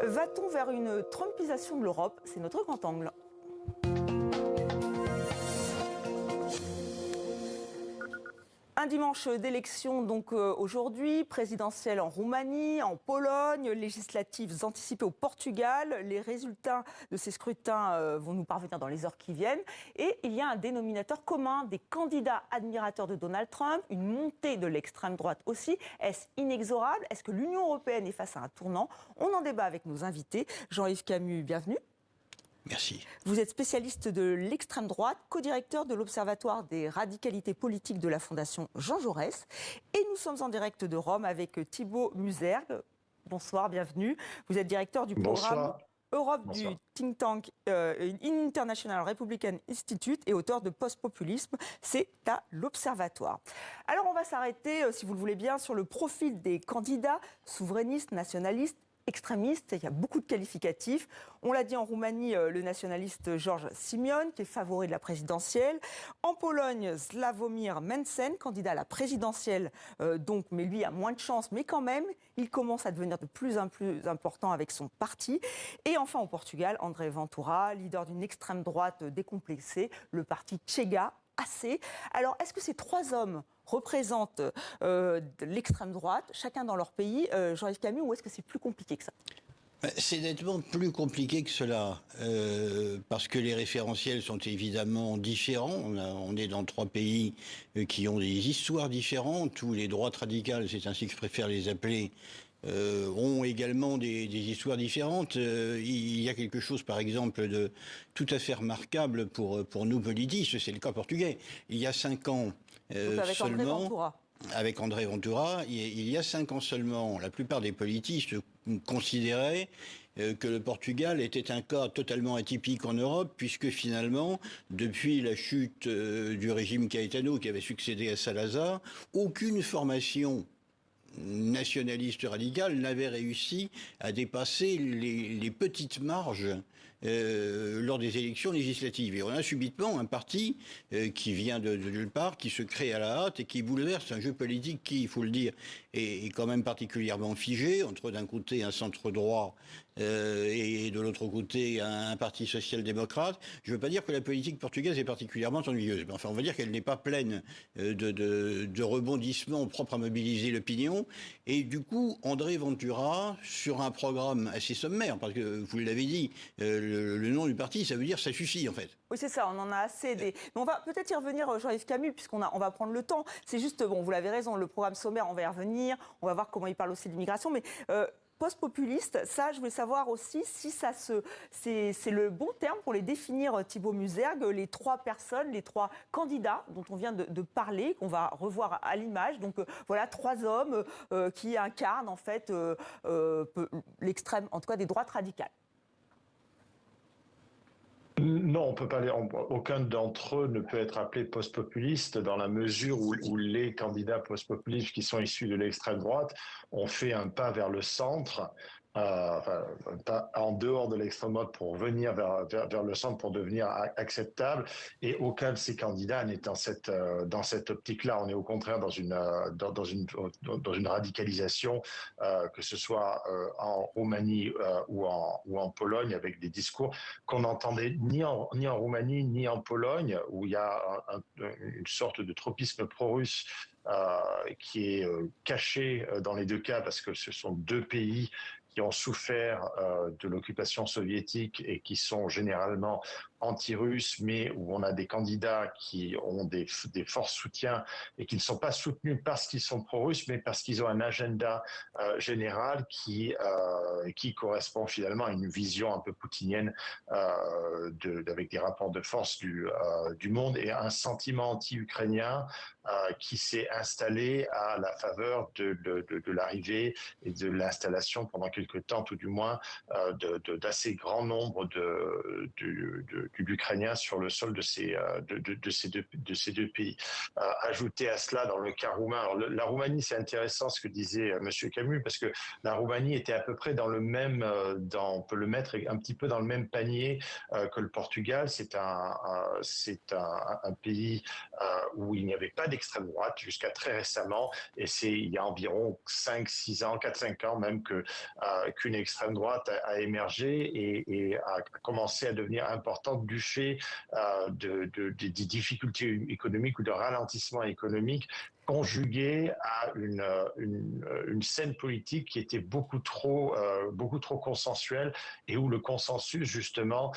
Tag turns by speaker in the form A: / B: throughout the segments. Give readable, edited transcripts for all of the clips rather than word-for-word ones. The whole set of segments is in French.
A: Va-t-on vers une trumpisation de l'Europe? C'est notre grand angle. Un dimanche d'élection donc aujourd'hui, présidentielle en Roumanie, en Pologne, législatives anticipées au Portugal. Les résultats de ces scrutins vont nous parvenir dans les heures qui viennent. Et il y a un dénominateur commun des candidats admirateurs de Donald Trump, une montée de l'extrême droite aussi. Est-ce inexorable? Est-ce que l'Union européenne est face à un tournant? On en débat avec nos invités. Jean-Yves Camus, bienvenue.
B: Merci.
A: Vous êtes spécialiste de l'extrême droite, co-directeur de l'Observatoire des radicalités politiques de la Fondation Jean Jaurès. Et nous sommes en direct de Rome avec Thibaut Musergue. Bonsoir, bienvenue. Vous êtes directeur du programme Europe du think tank International Republican Institute et auteur de Post-Populisme. C'est à l'Observatoire. Alors on va s'arrêter, si vous le voulez bien, sur le profil des candidats souverainistes, nationalistes, extrémiste, il y a beaucoup de qualificatifs. On l'a dit en Roumanie, le nationaliste George Simion, qui est favori de la présidentielle. En Pologne, Sławomir Mencen, candidat à la présidentielle, donc, mais lui a moins de chance, mais quand même, il commence à devenir de plus en plus important avec son parti. Et enfin, au Portugal, André Ventura, leader d'une extrême droite décomplexée, le parti Chega, AC. Alors, est-ce que ces trois hommes représentent l'extrême droite, chacun dans leur pays, Jean-Yves Camus, ou est-ce que c'est plus compliqué que ça?
B: C'est nettement plus compliqué que cela, parce que les référentiels sont évidemment différents. On est dans trois pays qui ont des histoires différentes, où les droites radicales, c'est ainsi que je préfère les appeler, ont également des histoires différentes. Il y a quelque chose, par exemple, de tout à fait remarquable pour nous politistes, c'est le cas portugais. Il y a 5 ans
A: avec
B: seulement...
A: André Ventura.
B: Avec André Ventura, il y a 5 ans seulement, la plupart des politistes considéraient que le Portugal était un cas totalement atypique en Europe, puisque finalement, depuis la chute du régime Caetano qui avait succédé à Salazar, aucune formation nationaliste radicale n'avait réussi à dépasser les petites marges lors des élections législatives. Et on a subitement un parti qui vient de nulle part, qui se crée à la hâte et qui bouleverse un jeu politique qui, il faut le dire, est quand même particulièrement figé, entre d'un côté un centre droit et de l'autre côté un parti social-démocrate. Je ne veux pas dire que la politique portugaise est particulièrement ennuyeuse, mais enfin on va dire qu'elle n'est pas pleine de rebondissements propres à mobiliser l'opinion. Et du coup, André Ventura, sur un programme assez sommaire, parce que vous l'avez dit, le nom du parti, ça veut dire ça suffit en fait.
A: Oui, c'est ça, on en a assez. Mais on va peut-être y revenir, Jean-Yves Camus, on va prendre le temps. C'est juste, bon, vous l'avez raison, le programme sommaire, on va y revenir, on va voir comment il parle aussi d'immigration, mais... post-populiste, ça, je voulais savoir aussi si c'est le bon terme pour les définir, Thibaut Musergue, les trois personnes, les trois candidats dont on vient de parler, qu'on va revoir à l'image. Donc voilà, trois hommes qui incarnent en fait l'extrême, en tout cas des droites radicales.
C: Non, on peut pas. Aucun d'entre eux ne peut être appelé post-populiste dans la mesure où les candidats post-populistes qui sont issus de l'extrême droite ont fait un pas vers le centre, enfin, un pas en dehors de l'extrême droite pour venir vers le centre pour devenir acceptable. Et aucun de ces candidats n'est dans cette optique-là. On est au contraire dans une radicalisation, que ce soit en Roumanie ou en Pologne, avec des discours qu'on entendait ni en Roumanie ni en Pologne, où il y a une sorte de tropisme pro-russe qui est caché dans les deux cas, parce que ce sont deux pays qui ont souffert de l'occupation soviétique et qui sont généralement anti-russes, mais où on a des candidats qui ont des forts soutiens et qui ne sont pas soutenus parce qu'ils sont pro-russes, mais parce qu'ils ont un agenda général qui correspond finalement à une vision un peu poutinienne avec des rapports de force du monde, et un sentiment anti-ukrainien qui s'est installé à la faveur de l'arrivée et de l'installation pendant quelque temps, tout du moins, d'assez grand nombre l'Ukrainien sur le sol de ces deux pays. Ajouter à cela dans le cas roumain, alors la Roumanie, c'est intéressant ce que disait Monsieur Camus, parce que la Roumanie était à peu près dans le même, on peut le mettre un petit peu dans le même panier que le Portugal. C'est un pays où il n'y avait pas d'extrême droite jusqu'à très récemment, et c'est il y a environ 5-6 ans, 4-5 ans même qu'une extrême droite a émergé et a commencé à devenir importante du fait des difficultés économiques ou de ralentissement économique, conjugué à une scène politique qui était beaucoup trop consensuelle, et où le consensus justement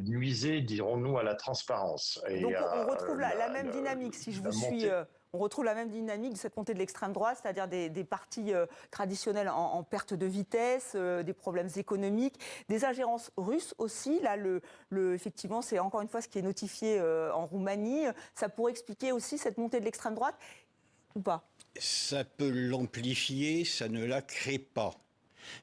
C: nuisait, dirons-nous, à la transparence.
A: Donc on retrouve la même dynamique, si je vous suis. On retrouve la même dynamique de cette montée de l'extrême droite, c'est-à-dire des partis traditionnels en perte de vitesse, des problèmes économiques, des ingérences russes aussi. Là, effectivement, c'est encore une fois ce qui est notifié en Roumanie. Ça pourrait expliquer aussi cette montée de l'extrême droite ou pas?
B: Ça peut l'amplifier, ça ne la crée pas.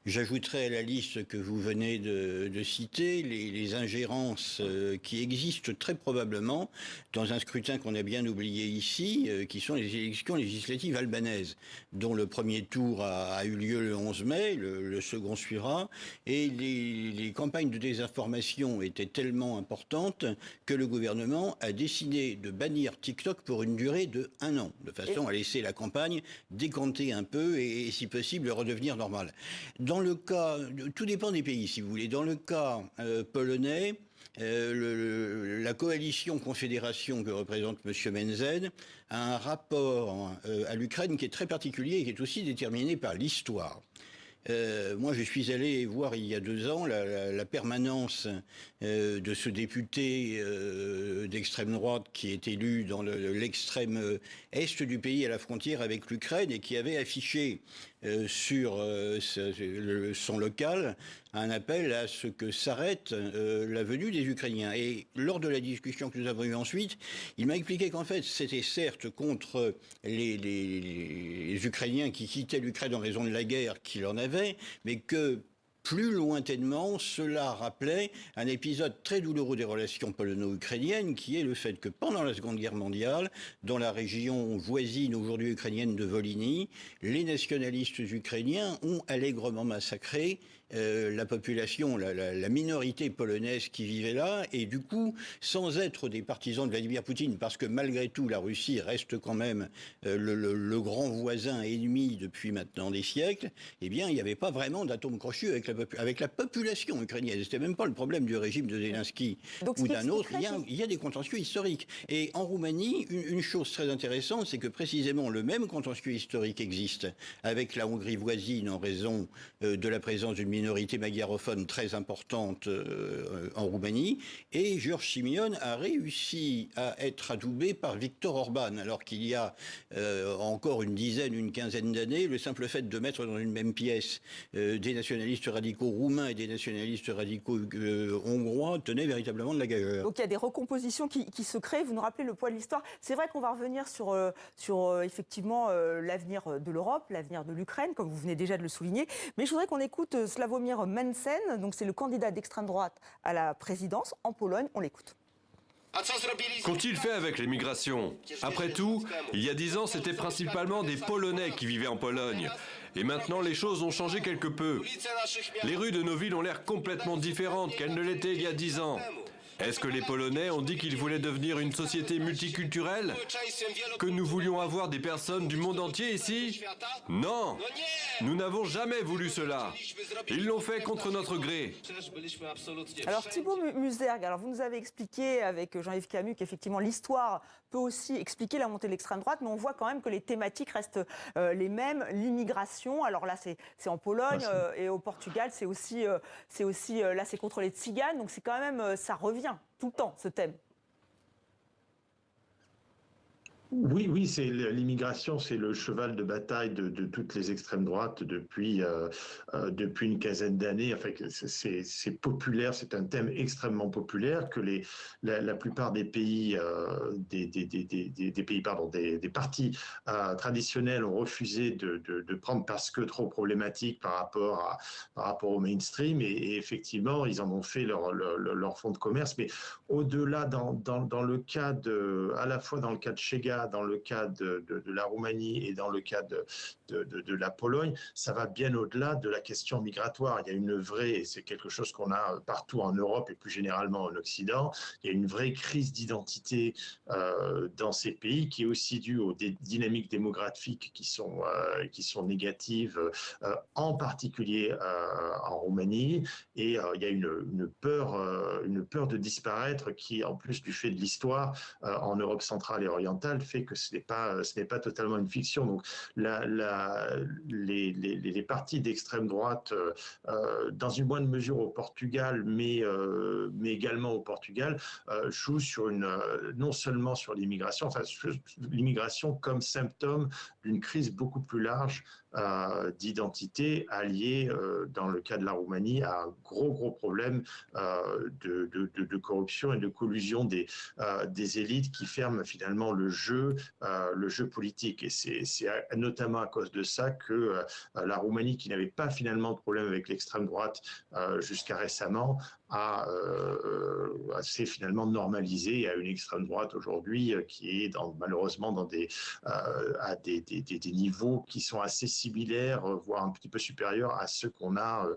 B: J'ajouterai à la liste que vous venez de citer les ingérences qui existent très probablement dans un scrutin qu'on a bien oublié ici, qui sont les élections législatives albanaises, dont le premier tour a eu lieu le 11 mai, le second suivra, et les campagnes de désinformation étaient tellement importantes que le gouvernement a décidé de bannir TikTok pour une durée de 1 an, de façon à laisser la campagne décanter un peu et si possible redevenir normale. Dans le cas, tout dépend des pays, si vous voulez. Dans le cas polonais, la coalition confédération que représente M. Menzel a un rapport à l'Ukraine qui est très particulier et qui est aussi déterminé par l'histoire. Moi, je suis allé voir il y a 2 ans la permanence de ce député d'extrême droite qui est élu dans l'extrême est du pays à la frontière avec l'Ukraine et qui avait affiché sur son local un appel à ce que s'arrête la venue des Ukrainiens. Et lors de la discussion que nous avons eue ensuite, il m'a expliqué qu'en fait, c'était certes contre les Ukrainiens qui quittaient l'Ukraine en raison de la guerre qu'il en avait, mais que plus lointainement, cela rappelait un épisode très douloureux des relations polono-ukrainiennes, qui est le fait que pendant la Seconde Guerre mondiale, dans la région voisine aujourd'hui ukrainienne de Volhynie, les nationalistes ukrainiens ont allègrement massacré la population, la minorité polonaise qui vivait là, et du coup, sans être des partisans de Vladimir Poutine, parce que malgré tout, la Russie reste quand même le grand voisin ennemi depuis maintenant des siècles, eh bien, il n'y avait pas vraiment d'atome crochu avec la population ukrainienne. C'était même pas le problème du régime de Zelensky ou d'un autre. Il y a des contentieux historiques. Et en Roumanie, une chose très intéressante, c'est que précisément le même contentieux historique existe avec la Hongrie voisine en raison de la présence d'une minorité magyarophone très importante en Roumanie. Et George Simion a réussi à être adoubé par Viktor Orban, alors qu'il y a encore une quinzaine d'années, le simple fait de mettre dans une même pièce des nationalistes radicaux roumains et des nationalistes radicaux hongrois tenait véritablement de la gageure.
A: Donc il y a des recompositions qui se créent. Vous nous rappelez le poids de l'histoire. C'est vrai qu'on va revenir sur effectivement l'avenir de l'Europe, l'avenir de l'Ukraine, comme vous venez déjà de le souligner. Mais je voudrais qu'on écoute Sławomir Mencen, donc c'est le candidat d'extrême droite à la présidence en Pologne. On l'écoute.
D: Qu'ont-ils fait avec les migrations? Après tout, il y a 10 ans, c'était principalement des Polonais qui vivaient en Pologne. Et maintenant, les choses ont changé quelque peu. Les rues de nos villes ont l'air complètement différentes qu'elles ne l'étaient il y a 10 ans. Est-ce que les Polonais ont dit qu'ils voulaient devenir une société multiculturelle? Que nous voulions avoir des personnes du monde entier ici? Non! Nous n'avons jamais voulu cela. Ils l'ont fait contre notre gré.
A: Alors Thibaut Muserg, vous nous avez expliqué avec Jean-Yves Camus qu'effectivement l'histoire peut aussi expliquer la montée de l'extrême droite, mais on voit quand même que les thématiques restent les mêmes. L'immigration, alors là c'est en Pologne et au Portugal, c'est aussi là c'est contre les tziganes, donc c'est quand même ça revient tout le temps ce thème.
C: Oui, oui, c'est l'immigration, c'est le cheval de bataille de toutes les extrêmes droites depuis une quinzaine d'années. Enfin, c'est populaire, c'est un thème extrêmement populaire que la plupart des pays, des pays, pardon, des partis traditionnels ont refusé de prendre parce que trop problématique par rapport au mainstream. Et effectivement, ils en ont fait leur fonds de commerce. Mais au-delà, dans le cas à la fois dans le cas de Chega, dans le cas de la Roumanie et dans le cas de la Pologne, ça va bien au-delà de la question migratoire. Il y a une vraie, et c'est quelque chose qu'on a partout en Europe et plus généralement en Occident, il y a une vraie crise d'identité dans ces pays qui est aussi due aux dynamiques démographiques qui sont négatives, en particulier en Roumanie. Et il y a une peur de disparaître qui, en plus du fait de l'histoire en Europe centrale et orientale, fait que ce n'est pas totalement une fiction. Donc les partis d'extrême droite, dans une moindre mesure au Portugal, mais également au Portugal, jouent non seulement sur l'immigration, enfin l'immigration comme symptôme d'une crise beaucoup plus large d'identité alliée, dans le cas de la Roumanie, à un gros problème de corruption et de collusion des élites qui ferment finalement le jeu politique. Et c'est notamment à cause de ça que la Roumanie, qui n'avait pas finalement de problème avec l'extrême droite jusqu'à récemment, s'est finalement normalisée à une extrême droite aujourd'hui qui est malheureusement à des niveaux qui sont assez similaires, voire un petit peu supérieurs à ceux qu'on a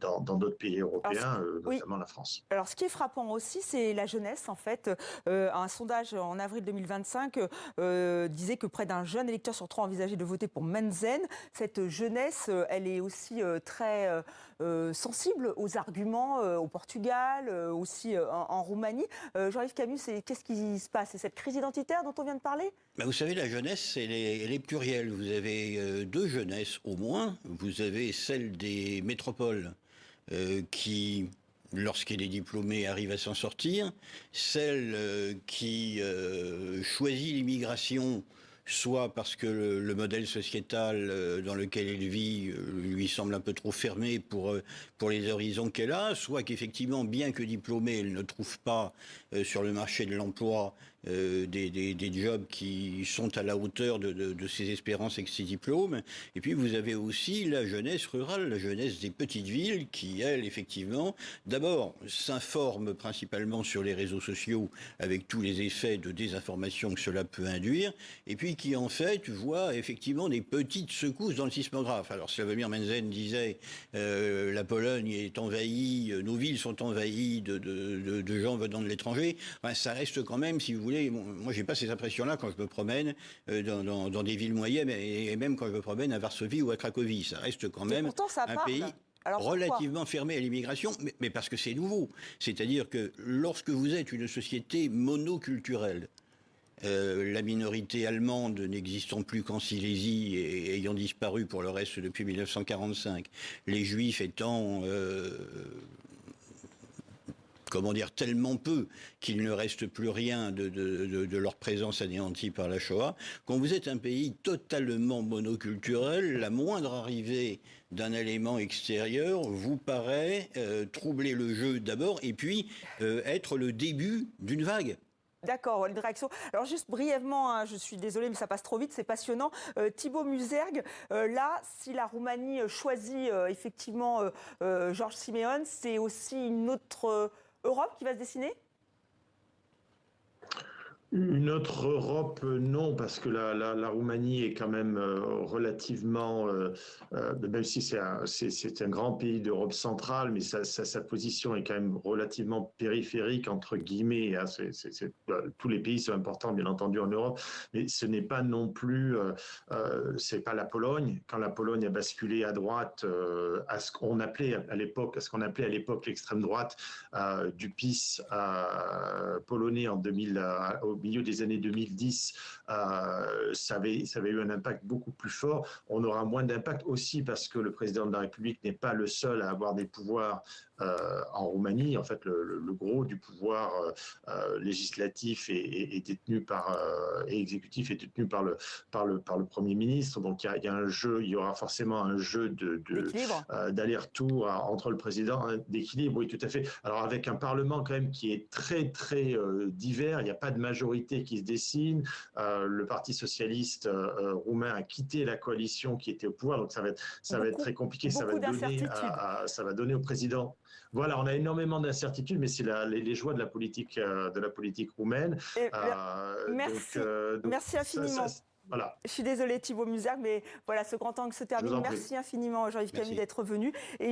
C: dans d'autres pays européens, notamment la France.
A: Alors, ce qui est frappant aussi, c'est la jeunesse, en fait. Un sondage en avril 2025 disait que près d'un jeune électeur sur 3 envisageait de voter pour Menzen. Cette jeunesse, elle est aussi très sensible aux arguments au Portugal, aussi en Roumanie. Jean-Yves Camus, qu'est-ce qui se passe? C'est cette crise identitaire dont on vient de parler?
B: Vous savez, la jeunesse, elle est plurielle. Vous avez deux jeunesses au moins. Vous avez celle des métropoles qui, lorsqu'elle est diplômée, arrive à s'en sortir. Celle qui choisit l'immigration, soit parce que le modèle sociétal dans lequel elle vit lui semble un peu trop fermé pour les horizons qu'elle a, soit qu'effectivement, bien que diplômée, elle ne trouve pas sur le marché de l'emploi des jobs qui sont à la hauteur de ses espérances et de ses diplômes. Et puis vous avez aussi la jeunesse rurale, la jeunesse des petites villes qui, elle, effectivement, d'abord s'informe principalement sur les réseaux sociaux avec tous les effets de désinformation que cela peut induire, et puis qui en fait voit effectivement des petites secousses dans le sismographe. Alors Sławomir Menzen disait la Pologne est envahie, nos villes sont envahies de gens venant de l'étranger. Enfin, ça reste quand même, si vous voulez, moi j'ai pas ces impressions-là quand je me promène dans des villes moyennes et même quand je me promène à Varsovie ou à Cracovie. Ça reste quand même un pays relativement fermé à l'immigration, mais parce que c'est nouveau. C'est-à-dire que lorsque vous êtes une société monoculturelle, la minorité allemande n'existant plus qu'en Silésie et ayant disparu pour le reste depuis 1945, les juifs étant tellement peu qu'il ne reste plus rien de leur présence anéantie par la Shoah. Quand vous êtes un pays totalement monoculturel, la moindre arrivée d'un élément extérieur vous paraît troubler le jeu d'abord et puis être le début d'une vague.
A: D'accord, une réaction. Alors juste brièvement, hein, je suis désolée, mais ça passe trop vite, c'est passionnant. Thibaut Musergue, là, si la Roumanie choisit effectivement Georges Simeone, c'est aussi une autre Europe qui va se dessiner?
C: Une autre Europe, non, parce que la Roumanie est quand même relativement, même si c'est un grand pays d'Europe centrale, mais sa position est quand même relativement périphérique, entre guillemets. Hein, tous les pays sont importants, bien entendu, en Europe, mais ce n'est pas non plus, c'est pas la Pologne. Quand la Pologne a basculé à droite, à ce qu'on appelait à l'époque l'extrême droite du PiS polonais en 2000, au milieu des années 2010, ça avait eu un impact beaucoup plus fort. On aura moins d'impact aussi parce que le président de la République n'est pas le seul à avoir des pouvoirs en Roumanie. En fait, le gros du pouvoir législatif est détenu et exécutif est détenu par le Premier ministre. Donc il y a un jeu, il y aura forcément un jeu d'aller-retour entre le président, d'équilibre, oui, tout à fait. Alors avec un Parlement quand même qui est très très divers, il n'y a pas de majorité qui se dessine. Le Parti socialiste roumain a quitté la coalition qui était au pouvoir, donc ça va être très compliqué. Ça va donner au président. Voilà, on a énormément d'incertitudes, mais c'est les joies de la politique roumaine.
A: Merci infiniment.
C: Voilà.
A: Je suis désolée Thibaut Musergue, mais voilà, ce grand angle se termine. Merci infiniment Jean-Yves Camus d'être venu. Et